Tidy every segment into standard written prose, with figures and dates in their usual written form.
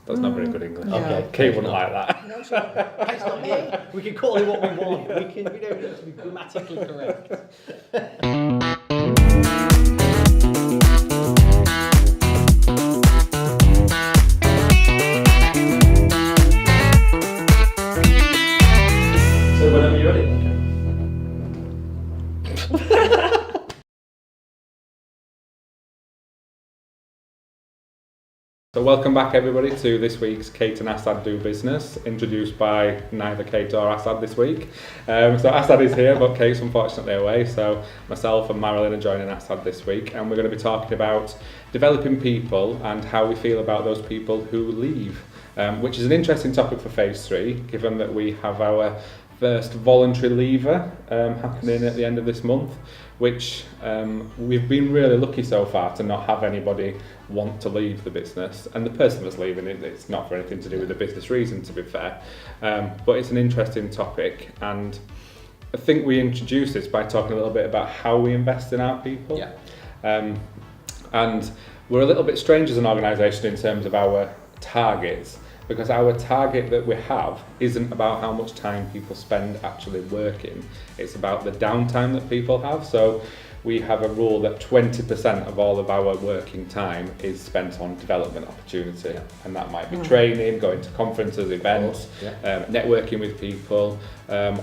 That's not very good English. No. Okay, Kate wouldn't like that. No, sure. It's not me. We can call it what we want. We don't need to be grammatically correct. So whenever you're ready. So welcome back everybody to this week's Kate and Assad Do Business, introduced by neither Kate or Assad this week. So Assad is here, but Kate's unfortunately away, so myself and Marilyn are joining Assad this week, and we're going to be talking about developing people and how we feel about those people who leave, which is an interesting topic for Phase 3, given that we have our first voluntary leaver happening at the end of this month, which we've been really lucky so far to not have anybody want to leave the business, and the person that's leaving it's not for anything to do with the business reason, to be fair, but it's an interesting topic, and I think we introduced this by talking a little bit about how we invest in our people. And we're a little bit strange as an organisation in terms of our targets, because our target that we have isn't about how much time people spend actually working, it's about the downtime that people have. So we have a rule that 20% of all of our working time is spent on development opportunity, and that might be training, going to conferences, events, networking with people,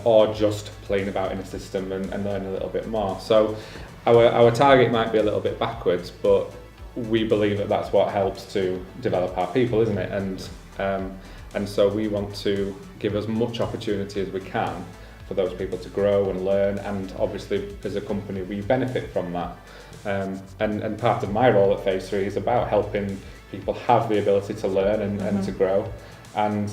or just playing about in a system and learning a little bit more. So our target might be a little bit backwards, but we believe that that's what helps to develop our people, isn't it? And so we want to give as much opportunity as we can for those people to grow and learn, and obviously as a company we benefit from that. And part of my role at Phase 3 is about helping people have the ability to learn and to grow. And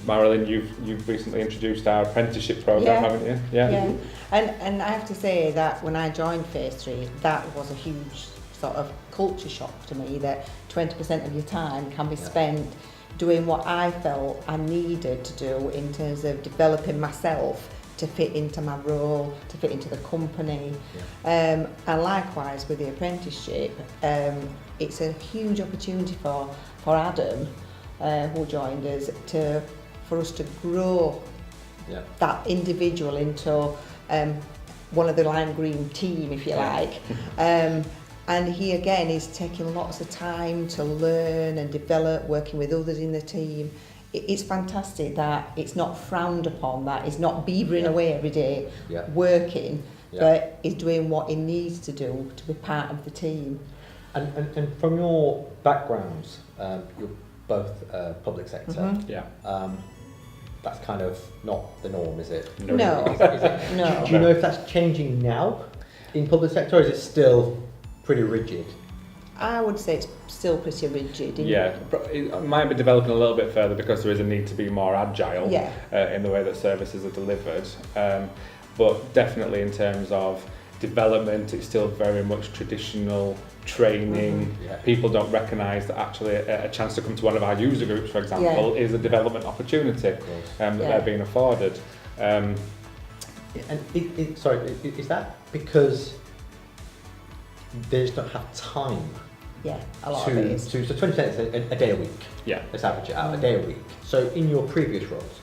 Marilyn, you've recently introduced our apprenticeship program, haven't you? Yeah. And I have to say that when I joined Phase 3, that was a huge sort of culture shock to me, that 20% of your time can be spent doing what I felt I needed to do in terms of developing myself to fit into my role, to fit into the company. And likewise with the apprenticeship, it's a huge opportunity for Adam, who joined us, for us to grow that individual into one of the lime green team, if you like. And he again is taking lots of time to learn and develop, working with others in the team. It's fantastic that it's not frowned upon, that he's not beavering away every day working, but he's doing what he needs to do to be part of the team. And from your backgrounds, you're both public sector. That's kind of not the norm, is it? No. Is it? No. Do you know if that's changing now in public sector, or is it still pretty rigid? I would say it's still pretty rigid. It might be developing a little bit further because there is a need to be more agile in the way that services are delivered. But definitely in terms of development, it's still very much traditional training. People don't recognise that actually a chance to come to one of our user groups, for example, is a development opportunity that they're being afforded. And sorry, is that because they just don't have time? A lot of it is. So 20% is a day a week. Let's average it out, a day a week. So in your previous roles,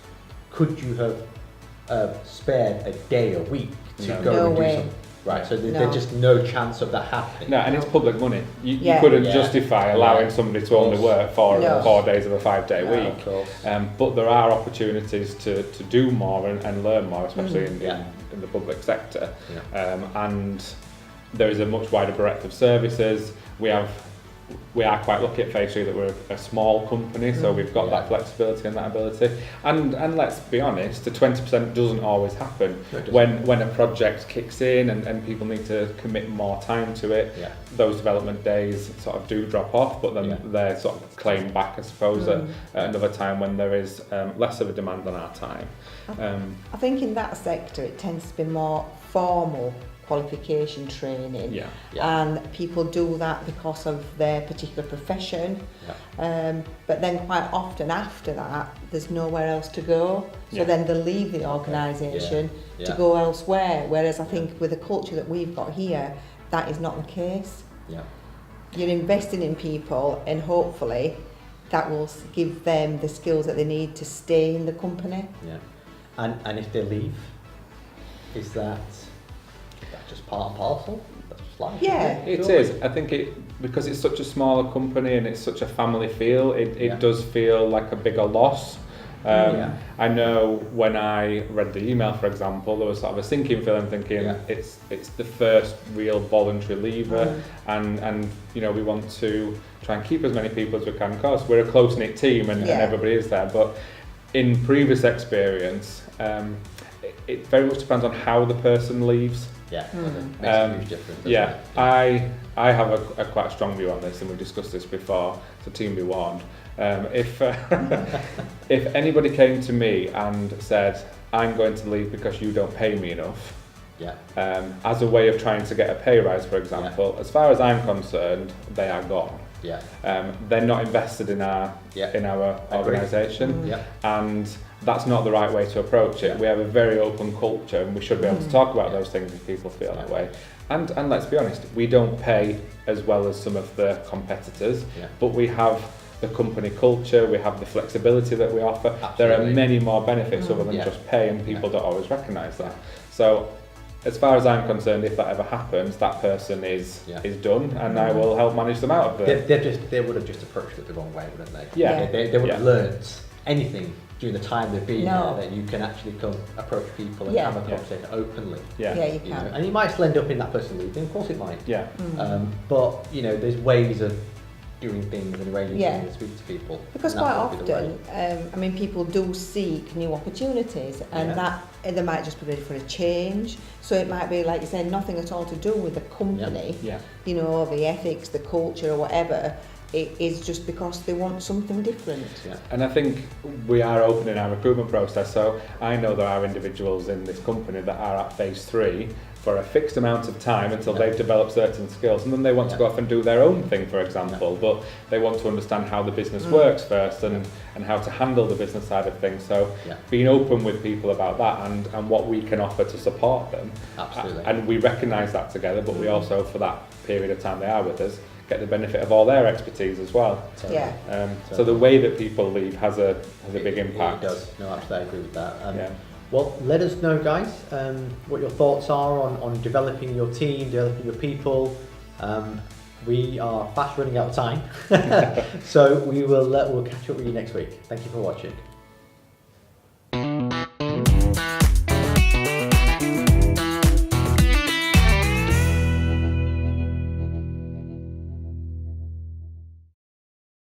could you have spared a day a week to go and do something? Right, so there's just no chance of that happening. No, and it's public money. You couldn't justify allowing somebody to only work 4 days of a 5-day week. But there are opportunities to do more and learn more, especially in the public sector. And there is a much wider breadth of services. We are quite lucky at Phase 3 that we're a small company, so we've got that flexibility and that ability. And let's be honest, the 20% doesn't always happen. When a project kicks in and people need to commit more time to it, those development days sort of do drop off, but then they're sort of claimed back, I suppose, at another time when there is less of a demand on our time. I think in that sector it tends to be more formal qualification training, and people do that because of their particular profession, but then quite often after that there's nowhere else to go, so then they leave the organisation to go elsewhere, whereas I think with the culture that we've got here, that is not the case. You're investing in people, and hopefully that will give them the skills that they need to stay in the company. Yeah. And if they leave, is that just part and parcel? That's life, Yeah. It is. I think because it's such a smaller company and it's such a family feel, it does feel like a bigger loss. I know when I read the email, for example, there was sort of a sinking feeling, thinking it's the first real voluntary leaver, and we want to try and keep as many people as we can. Of course, we're a close-knit team, and everybody is there. But in previous experience, it very much depends on how the person leaves. Yeah, makes a huge difference. Yeah, I have a quite strong view on this, and we discussed this before, so team be warned. If anybody came to me and said, I'm going to leave because you don't pay me enough, as a way of trying to get a pay rise, for example, as far as I'm concerned, they are gone. They're not invested in our organisation, and that's not the right way to approach it. We have a very open culture, and we should be able to talk about those things if people feel that way. And let's be honest, we don't pay as well as some of the competitors, but we have the company culture, we have the flexibility that we offer. Absolutely. There are many more benefits other than just pay, and people don't always recognise that. So as far as I'm concerned, if that ever happens, that person is done, and I will help manage them out of it. They would have just approached it the wrong way, wouldn't they? They wouldn't have learnt anything during the time they've been there, that you can actually come approach people and have a conversation openly. You can. And you might still end up in that person leaving, of course it might. But there's ways of doing things and arranging things and speak to people. Because quite often, people do seek new opportunities, and that they might just be ready for a change. So it might be, like you said, nothing at all to do with the company, the ethics, the culture, or whatever. It is just because they want something different. And I think we are open in our recruitment process, so I know there are individuals in this company that are at phase 3 for a fixed amount of time until they've developed certain skills, and then they want to go off and do their own thing, for example, but they want to understand how the business works first, and how to handle the business side of things. So being open with people about that, and what we can offer to support them. Absolutely. And we recognise that together, but we also, for that period of time they are with us, get the benefit of all their expertise as well. So the way that people leave has a big impact. It does. No, absolutely, I agree with that. Well, let us know, guys, what your thoughts are on developing your team, developing your people. We are fast running out of time, so we'll catch up with you next week. Thank you for watching.